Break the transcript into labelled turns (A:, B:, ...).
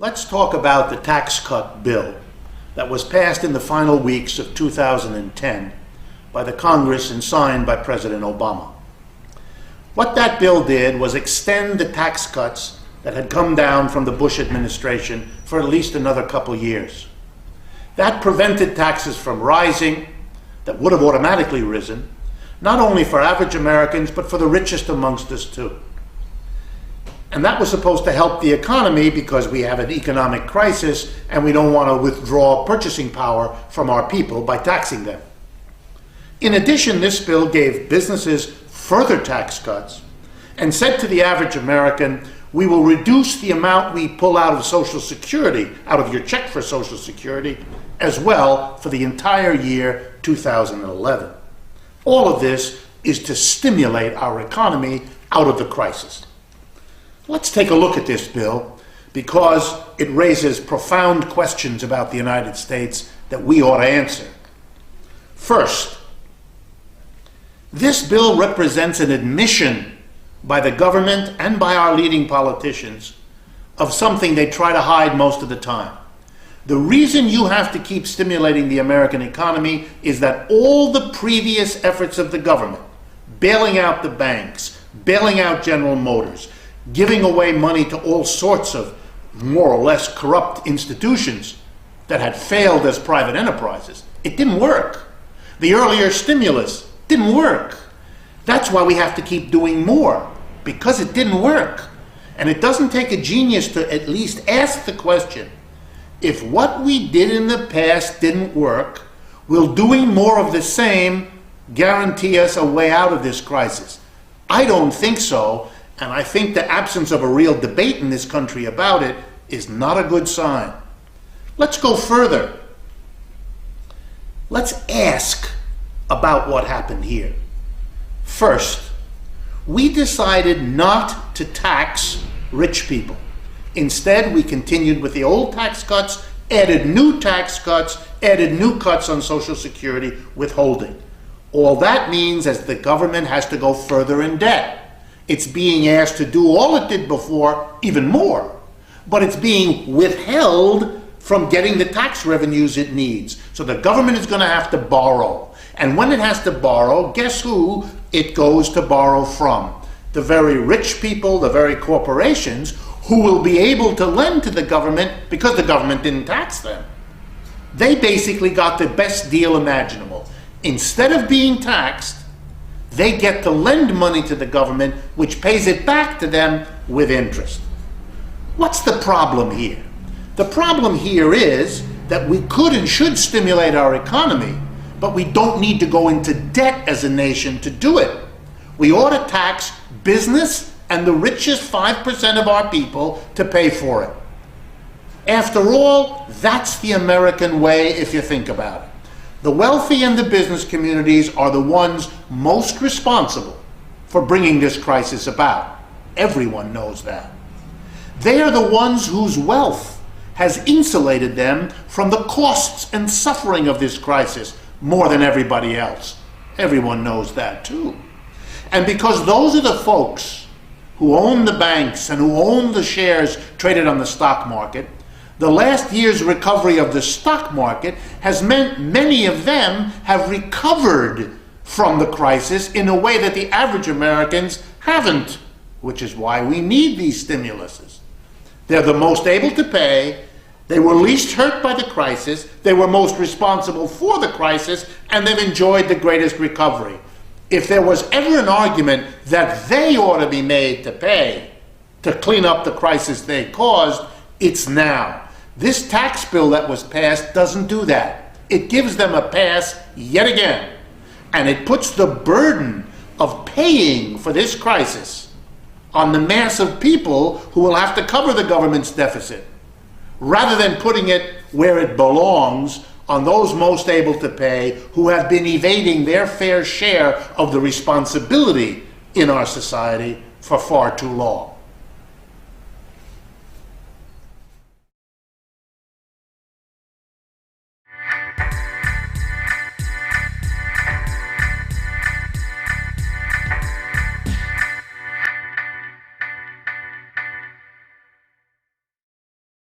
A: Let's talk about the tax cut bill that was passed in the final weeks of 2010 by the Congress and signed by President Obama. What that bill did was extend the tax cuts that had come down from the Bush administration for at least another couple years. That prevented taxes from rising, that would have automatically risen, not only for average Americans, but for the richest amongst us too. And that was supposed to help the economy because we have an economic crisis and we don't want to withdraw purchasing power from our people by taxing them. In addition, this bill gave businesses further tax cuts and said to the average American, we will reduce the amount we pull out of Social Security, out of your check for Social Security, as well for the entire year 2011. All of this is to stimulate our economy out of the crisis. Let's take a look at this bill because it raises profound questions about the United States that we ought to answer. First, this bill represents an admission by the government and by our leading politicians of something they try to hide most of the time. The reason you have to keep stimulating the American economy is that all the previous efforts of the government, bailing out the banks, bailing out General Motors, giving away money to all sorts of more or less corrupt institutions that had failed as private enterprises, it didn't work. The earlier stimulus didn't work. That's why we have to keep doing more, because it didn't work. And it doesn't take a genius to at least ask the question, if what we did in the past didn't work, will doing more of the same guarantee us a way out of this crisis? I don't think so, and I think the absence of a real debate in this country about it is not a good sign. Let's go further. Let's ask about what happened here. First, we decided not to tax rich people. Instead, we continued with the old tax cuts, added new tax cuts, added new cuts on Social Security withholding. All that means is the government has to go further in debt. It's being asked to do all it did before, even more, but it's being withheld from getting the tax revenues it needs. So the government is going to have to borrow. And when it has to borrow, guess who it goes to borrow from? The very rich people, the very corporations who will be able to lend to the government because the government didn't tax them. They basically got the best deal imaginable. Instead of being taxed, they get to lend money to the government, which pays it back to them with interest. What's the problem here? The problem here is that we could and should stimulate our economy, but we don't need to go into debt as a nation to do it. We ought to tax business and the richest 5% of our people to pay for it. After all, that's the American way if you think about it. The wealthy and the business communities are the ones most responsible for bringing this crisis about. Everyone knows that. They are the ones whose wealth has insulated them from the costs and suffering of this crisis more than everybody else. Everyone knows that too. And because those are the folks who own the banks and who own the shares traded on the stock market, the last year's recovery of the stock market has meant many of them have recovered from the crisis in a way that the average Americans haven't, which is why we need these stimuluses. They're the most able to pay, they were least hurt by the crisis, they were most responsible for the crisis, and they've enjoyed the greatest recovery. If there was ever an argument that they ought to be made to pay to clean up the crisis they caused, it's now. This tax bill that was passed doesn't do that. It gives them a pass yet again. And it puts the burden of paying for this crisis on the mass of people who will have to cover the government's deficit, rather than putting it where it belongs on those most able to pay who have been evading their fair share of the responsibility in our society for far too long.